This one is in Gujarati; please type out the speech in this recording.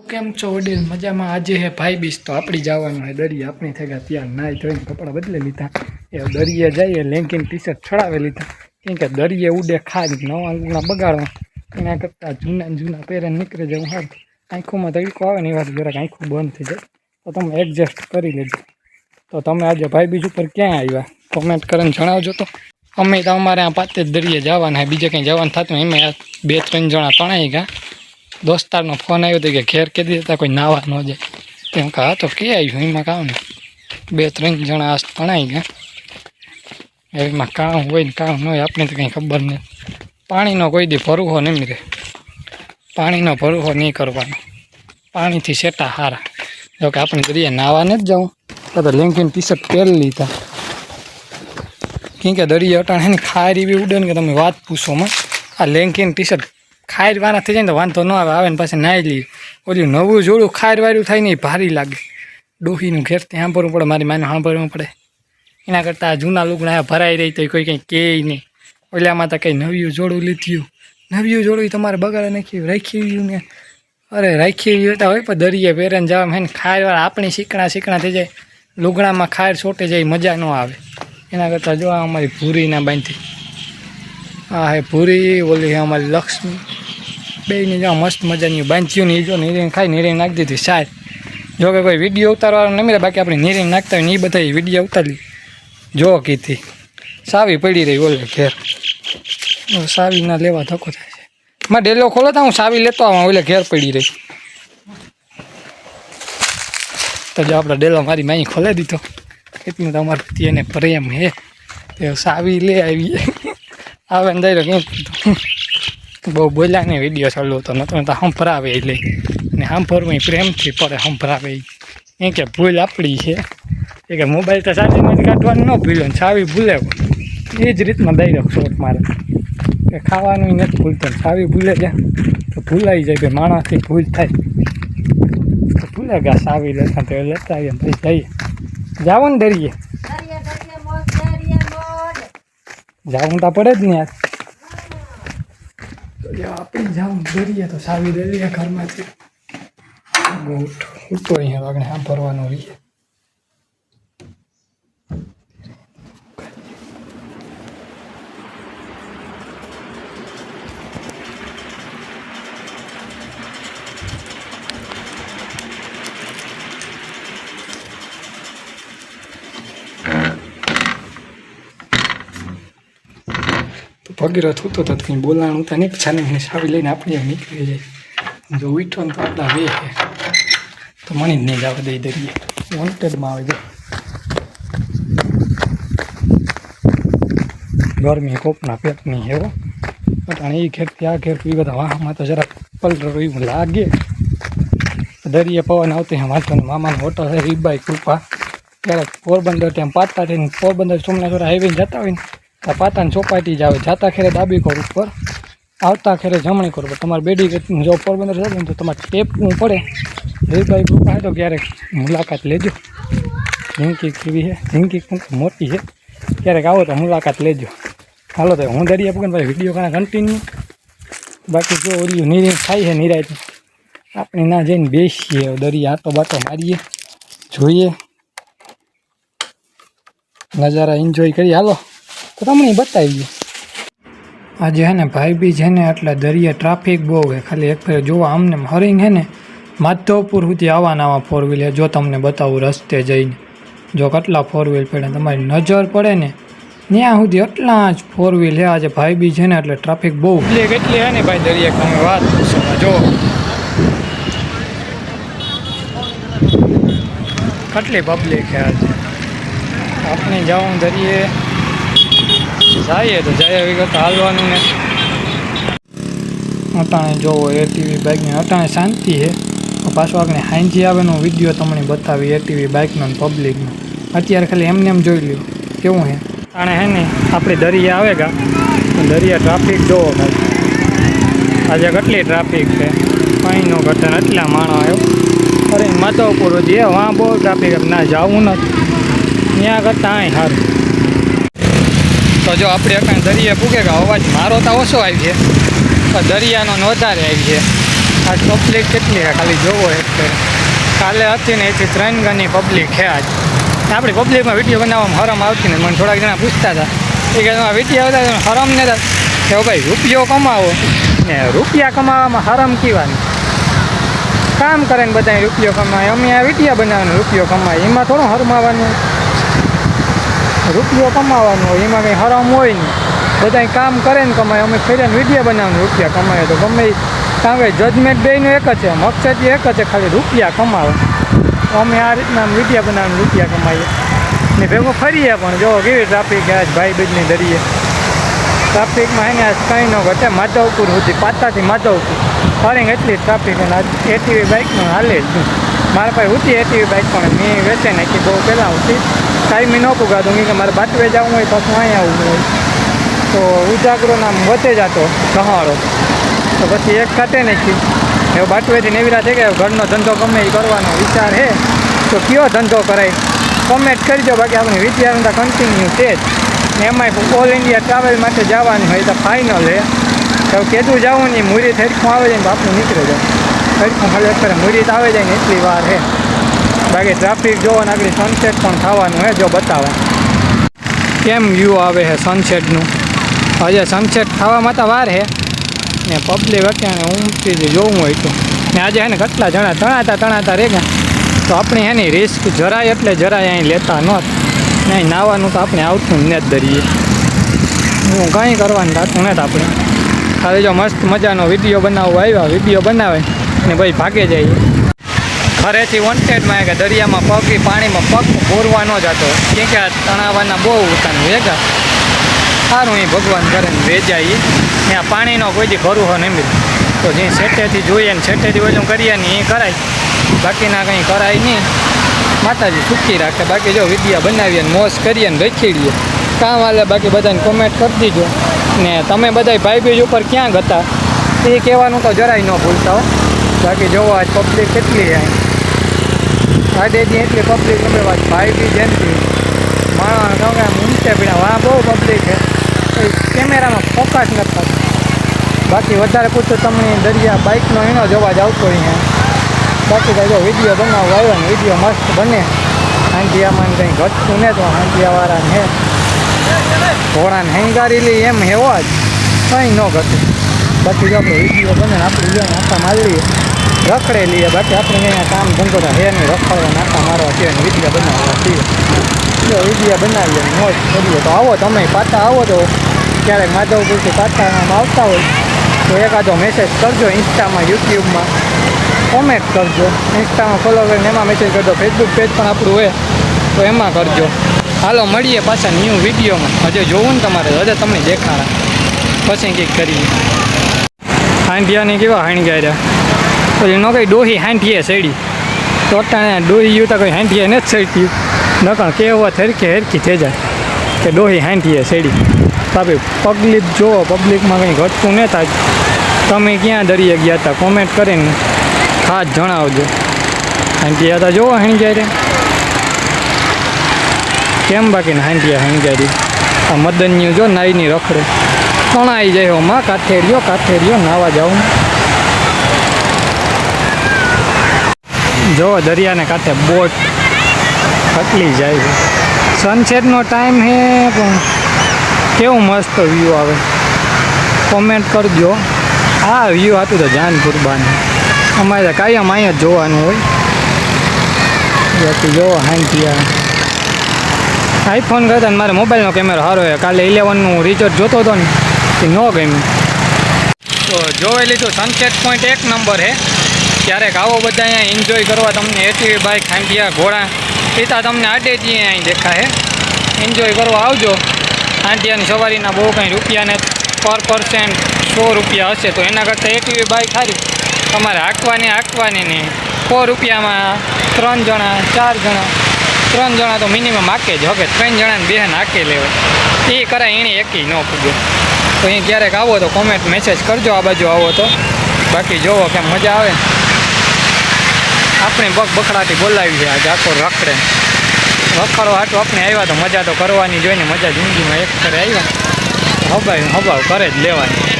કેમ છો વડીલ? મજામાં? આજે હે ભાઈ બીજ તો આપણી જવાનું હે દરિયા. આપણી થઈ ગયા ત્યાં નાહી ધોઈને કપડાં બદલી લીધા. એ દરિયે જઈએ લેંકીને ટી શર્ટ છડાવી લીધા. કેમ કે દરિયે ઉડે ખાજ નવા લુગડા બગાડવા એના કરતાં જૂના પહેરે નીકળી જવું સારું. આંખોમાં તડકો આવે ને એ વાત જરાક આંખું બંધ થઈ જાય તો તમે એડજસ્ટ કરી લેજો. તો તમે આજે ભાઈ બીજ ઉપર ક્યાં આવ્યા કોમેન્ટ કરીને જણાવજો. તો અમે તો અમારે આ પાતે જ દરિયે જવાના બીજે કંઈ જવાનું થતું એમાં 2-3 જણા તણાઈ ગયા. દોસ્તારનો ફોન આવ્યો હતો કે ઘેર કીધી હતા કોઈ નાવા ન જાય તેમ કે હા તો કે આવ્યું એમાં કામ ને 2-3 જણા આજ તણાઈ ગયા. એમાં કામ હોય ને કામ ન હોય આપણે તો કંઈ ખબર નહીં. પાણીનો કોઈ દી ભરૂહો નહીં રહે. પાણીનો ભરૂહો નહીં કરવાનો. પાણીથી સેટા હારા. જો કે આપણે દરિયા નાવા નથી જવું તો લેંકીને ટી શર્ટ પહેરી લીધા. કેમ કે દરિયા અટાણ હે ને ખાર એવી ઉડે ને કે તમે વાત પૂછોમાં. આ લેંકીને ટી શર્ટ ખારવાળા થઈ જાય ને તો વાંધો ન આવે ને પાસે નાહી લઈએ. ઓલું નવું જોડું ખારવાળું થાય ને એ ભારી લાગે. ડોહીનું ઘેરથી સાંભળવું પડે, મારી માને સાંભળવું પડે. એના કરતાં જૂના લુગડા ભરાઈ રહી તો કોઈ કંઈ કહે નહીં. ઓલામાં તો કંઈ નવ્યું જોડું લીધું. નવ્યું જોડું તમારે બગાડે નાખ્યું રાખી ગયું ને. અરે રાખી ગયું તો હોય પણ દરિયે પહેરીને જવામાં હે ને ખારવાળા આપણી શીકણા થઈ જાય. લુગડામાં ખાર છોટે જાય મજા ન આવે. એના કરતાં જો અમારી ભૂરીના બાંધી હા હે ભૂરી ઓલી અમારી લક્ષ્મી બેયની જો મસ્ત મજાની બાંધ્યું ને એ જો નીરીને ખાઈ નીરીને નાખી દીધી સાર. જો કે કોઈ વિડીયો ઉતારવાનો નહીં મળે બાકી આપણે નીરીને નાખતા હોય ને એ બધા વિડીયો ઉતારી જો કીધી સાવી પડી રહી ઓલે ઘેર. સાવી ના લેવા ધક્કો થાય છે. માં ડેલો ખોલો તો હું સાવી લેતો આવું ઓલે ઘેર પડી રહી તો જો આપણે ડેલો મારી માઈ ખોલે દીધો. એટલું તો અમારા પ્રત્યે એને પ્રેમ હે તે સાવી લે આવીએ આવે ને દઈ કેમ બહુ બોલ્યા ને વિડીયો ચાલુ હતો નતો તો સંભળાવે એટલે ને સાંભળવું પ્રેમથી પડે સંભળાવે એ કે ભૂલ આપણી છે એ કે મોબાઈલ તો સાચીમાંથી કાઢવાનું ન ભૂલ્યો ને સાવી ભૂલે એ જ રીતમાં દઈ રહ્યો શોટ મારે કે ખાવાનું નથી ભૂલતો સાવી ભૂલે જાય તો ભૂલાઈ જાય કે માણસથી ભૂલ થાય તો ભૂલે ગયા સાવી લેતા તો લેતા આવીએ પછી જઈએ જાવ ને દરિયે જાવું તો પડે જ ને યાર. આપણે જાઉં દરિયે તો સાવી દરિયા ઘરમાંથી ઉઠો અહીંયા વાગણે આમ ભરવાનું રહીએ. ભગીરથ હતો તો કંઈ બોલાણું તો નહીં છાને સાવી લઈને આપણે નીકળી જાય. જો ઉઠો ને તો આપણા વે તો મને જ નહીં જવા દઈ દરિયે વોન્ટેડમાં આવે જાય. ગરમી કોપના પેટની હેવો અટાણે એ ઘેરથી આ ઘેર એ બધા વાહમાં તો જરાક પલટો એવું લાગે. દરિયે પવન આવતી વાંચો ને મામાની હોટલ છે રીબાઈ કૃપા. ક્યારેક પોરબંદર ત્યાં પાતા થઈને પોરબંદર સોમનાથ હાઈવે જતા હોય ને પાતાને ચોપાટી જ આવે. જાતા ખેરે ડાબી કોર ઉપર આવતા ખેરે જમણી કોર ઉપર. તમારે બેડી જો પોરબંદર જતો ને તો તમારે ટેપવું પડે. રીબાઈ કૃપા હોય તો ક્યારેક મુલાકાત લેજો. જિંદગી કેવી છે જિંદગી મોટી છે ક્યારેક આવો તો મુલાકાત લેજો. હાલો તો હું દરિયા પકડીને ભાઈ વિડીયો કાના કન્ટિન્યુ. બાકી જો ઓલી નીરી થાય છે નિરાય આપણે ના જઈને બેસીએ દરિયા આટો બાટો મારીએ જોઈએ નજારા એન્જોય કરીએ. હાલો તો તમને બતાવીએ. આજે હે ને ભાઈ બી છે ને એટલે દરિયા ટ્રાફિક બહુ છે. ખાલી એક ફેર જોવા અમને હરિંગ હે ને માધવપુર સુધી આવવાના 4 વ્હીલ જો તમને બતાવું રસ્તે જઈને જો કેટલા 4 વ્હીલ પડે તમારી નજર પડે ને ત્યાં સુધી એટલા જ 4 વ્હીલ છે. આજે ભાઈ બી છે ને એટલે ટ્રાફિક બહુ કેટલી હે ને ભાઈ દરિયા તમે વાત પૂછો જો કેટલી પબ્લિક છે આજે. આપણે જવાનું દરિયે જઈએ તો જાય એવી કરતાં હાલવાનું ને અટાણે જોવો એટીવી બાઇકની અટાણે શાંતિ છે. પાછો આગળ હાંજી આવેનો વિડીયો તમને બતાવી એટીવી બાઇકનો ને પબ્લિકનો. અત્યારે ખાલી એમને એમ જોઈ લ્યો કેવું છે. અટાણે હે ને આપણે દરિયા આવે ગા તો દરિયા ટ્રાફિક જોવો ભાઈ આજે કેટલી ટ્રાફિક છે કંઈ ન ઘટે ને એટલા માણસ આવ્યો. અરે માધવપુર હતી વાં બહુ ટ્રાફિક ના જવું નથી ત્યાં કરતાં અહીં સારું. તો જો આપણે અકાણ દરિયા પૂગે કે અવાજ મારો તો ઓછો આવી છે પણ દરિયાનો વધારે આવી છે. આ પબ્લિક કેટલી છે ખાલી જોવો એટલે કાલે હતી ને એથી 3 ગણી પબ્લિક છે આજ. આપણી પબ્લિકમાં વિડીયો બનાવવામાં હરમ આવતી ને મને થોડાક જણા પૂછતા હતા એ કે વિડીયો બધા હરમ ને કે ભાઈ રૂપિયો કમાવો ને રૂપિયા કમાવામાં હરમ કીવાની કામ કરે ને બધા રૂપિયો કમાય. અમે આ વિડીયો બનાવવાનો રૂપિયો કમાય એમાં થોડું હરમાવાનું. રૂપિયો કમાવાનો હોય એમાં કંઈ હરમ હોય નહીં. બધા કામ કરે ને કમાય. અમે ફેરીને વિડીયો બનાવવાનું રૂપિયા કમાય તો ગમે કારણ કે જજમેન્ટ બેયનું એક જ છે, મકસદ એક જ છે ખાલી રૂપિયા કમાવે. અમે આ રીતના વિડીયો બનાવીને રૂપિયા કમાઈએ ને ભેગું ફરીએ પણ જો કેવી ટ્રાફિક આજ ભાઈ બીજની દરિયે ટ્રાફિકમાં એને આજ કંઈ ન ઘટે. માધવપુર સુધી પાતાથી માધવપુર ફરીને એટલી ટ્રાફિક અને એટીવી બાઇકનું હાલે જ મારા પાસે હતી એટીવી બાઇક પણ મેં વેચે નાખી બહુ પહેલાં હતી ટાઈમે ન પુગાતું કે મારે બાટવે જવું હોય પાછું અહીંયા આવવું હોય તો ઉજાગરો નામ વધે જતો કહાડો તો પછી એક કાઢે નાખી એવું બાટવેથી નેવીરા થઈ ગયા. ઘરનો ધંધો ગમે એ કરવાનો વિચાર છે તો કયો ધંધો કરાય કોમેન્ટ કરજો. બાકી આપણે વિચારનું તો કન્ટિન્યુ છે જ. એમાંય ઓલ ઇન્ડિયા ટ્રાવેલ માટે જવાનું હોય તો ફાઇનલ છે તો કીધું જવું નહીં મુરી થડખું આવે જાય ને બાપનું નીકળે જાય થડખું ખાલી અત્યારે મુરી આવે જાય ને એટલી વાર છે. બાકી ટ્રાફિક જોવો ને આગળ સનસેટ પણ થવાનું છે જો બતાવે કેમ વ્યૂ આવે છે સનસેટનું. હજે સનસેટ થવામાં તો વાર છે ને પબ્લિક અત્યારે ઉમટી જોવું હોય તો ને આજે હે ને કેટલા જણા તણાતા રહે ગયા તો આપણે એની રિસ્ક જરાય એટલે જરાય અહીં લેતા નહોત ને અહીં નાવાનું તો આપણે આવતું ને જ દરીએ હું કંઈ કરવાનું થતું નથી આપણે ખાલી જો મસ્ત મજાનો વિડીયો બનાવવા આવ્યા વિડીયો બનાવે ને ભાઈ ભાગે જાય ઘરેથી વોન્ટેડમાં કે દરિયામાં પગ પાણીમાં પગ બોરવા ન જતો કેમ કે આ તણાવવાના બહુ ઉતાનું વેગા સારું એ ભગવાન કરે ને વેચાય ને આ પાણીનો કોઈ દી ખરું હો નહીં તો જે સેટેથી જોઈએ ને સેટેથી ઓલું કરીએ ને એ કરાય બાકીના કંઈ કરાય નહીં. માતાજી સુખી રાખે. બાકી જો વિડીયો બનાવીએ ને મોજ કરીએ ને રખીડીએ કામ હાલે. બાકી બધાને કોમેન્ટ કરી દીજો ને તમે બધા ભાઈ બીજ ઉપર ક્યાં ગતા એ કહેવાનું તો જરાય ન ભૂલતા હો. બાકી જોવો આજ પબ્લિક કેટલી આડેથી એટલી પબ્લિક તમે વાત ભાઈ બીજ એમથી માણસ કહું કે ઊંચે પીડા વાહ બહુ પબ્લિક છે કેમેરામાં ફોકસ નથી થતું. બાકી વધારે પૂછો તમને દરિયા બાઇકનો એનો જ અવાજ આવતો અહીંયા. બાકી તો જો વિડીયો બનાવવા આવ્યો ને વિડીયો મસ્ત બને. હાંડિયામાં કંઈ ઘટતું ને તો હાંડિયાવાળાને હે ઘોડાને હેંગારી લઈ એમ હેવો જ કંઈ ન ઘટે. બાકી જો આપણે વિડીયો બને આપણે લઈએ નાખા મારી લઈએ રખડે લઈએ. બાકી આપણે અહીંયા કામ ધંધો તો હે નહીં રખડવા નાખા મારવા છીએ ને વિડીયો બનાવવા છીએ. જો વિડીયો બનાવીએ મોજ કરીએ તો આવો તમે પાછા આવો તો ક્યારેક માધવપુરથી પાછામાં આવતા હોય તો એકાદો મેસેજ કરજો ઇન્સ્ટામાં યુટ્યુબમાં કોમેન્ટ કરજો. ઇન્સ્ટામાં ફોલો કરીને એમાં મેસેજ કરજો. ફેસબુક પેજ પણ આપણું હોય તો એમાં કરજો. હાલો મળીએ પાછા ન્યૂ વિડીયોમાં. હજે જોવું ને તમારે હજે તમને દેખાડા પછી કંઈક કરીએ. હાંડિયાની કેવા હાંડિયા રહ્યા પછી ન કંઈ ડોહી હાંડીએ સડી તો અટાણે ડોહી ગયું તો કંઈ હાંડીએ નથી સડતી નકણ કહેવત હરખી થઈ જાય કે ડોહી હાંડીએ સડી. બાપી પબ્લિક જોવો પબ્લિકમાં કંઈ ઘટતું નહીં થાય. તમે ક્યાં દરિયે ગયા હતા કોમેન્ટ કરીને ખાસ જણાવજો. હાંડિયા હતા જોવો હાંડિયા કેમ બાકીને હાંડિયા આ મદનની જો નાઈની રખડે તણાઈ જાય હોમાં કાઠેરિયો નાવા જાઉં. જો દરિયાને કાંઠે બોટ થકલી જાય છે. સનસેટનો ટાઈમ છે પણ કેવું મસ્ત વ્યૂ આવે. કોમેન્ટ કરજો. આ વ્યૂ હતું તો જાન કુરબાન અમારે કાયમ અહીંયા જ જોવાનું હોય. બાકી જોવો હાંડિયા આઈફોન કરતા મારે મોબાઈલનો કેમેરો સારો છે. કાલે 11નું રિઝલ્ટ જોતો હતો ને એ ન ગમ્યું તો જોઈ લીધું. સનસેટ પોઈન્ટ એક નંબર છે. ક્યારેક આવો બધા અહીંયા એન્જોય કરવા તમને એટીવી બાઇક હાંડિયા ઘોડા પિતા તમને આડે જ અહીં દેખાય. એન્જોય કરવા આવજો. હાંડિયાની સવારીના બહુ કંઈ રૂપિયાને પર પર્સન્ટ 100 રૂપિયા હશે તો એના કરતાં એટીવી બાઇક સારી. તમારે હાંકવાની નહીં 100 રૂપિયામાં 3 જણા 4 જણા 3 જણા તો મિનિમમ હાકે જ હવે 3 જણાને બેન હાકે લેવાય એ કરાય એણે એકી ન પૂગે. તો અહીં ક્યારેક આવો તો કોમેન્ટ મેસેજ કરજો આ બાજુ આવો તો. બાકી જોવો કેમ મજા આવે. આપણે પગ બખડાટી બોલાવી છે આજે આખો રખડે રખડવા હાટું આપણે આવ્યા તો મજા તો કરવાની જોઈને મજા જિંદગીમાં એક કરે આવ્યા હબાવ કરે જ લેવાની.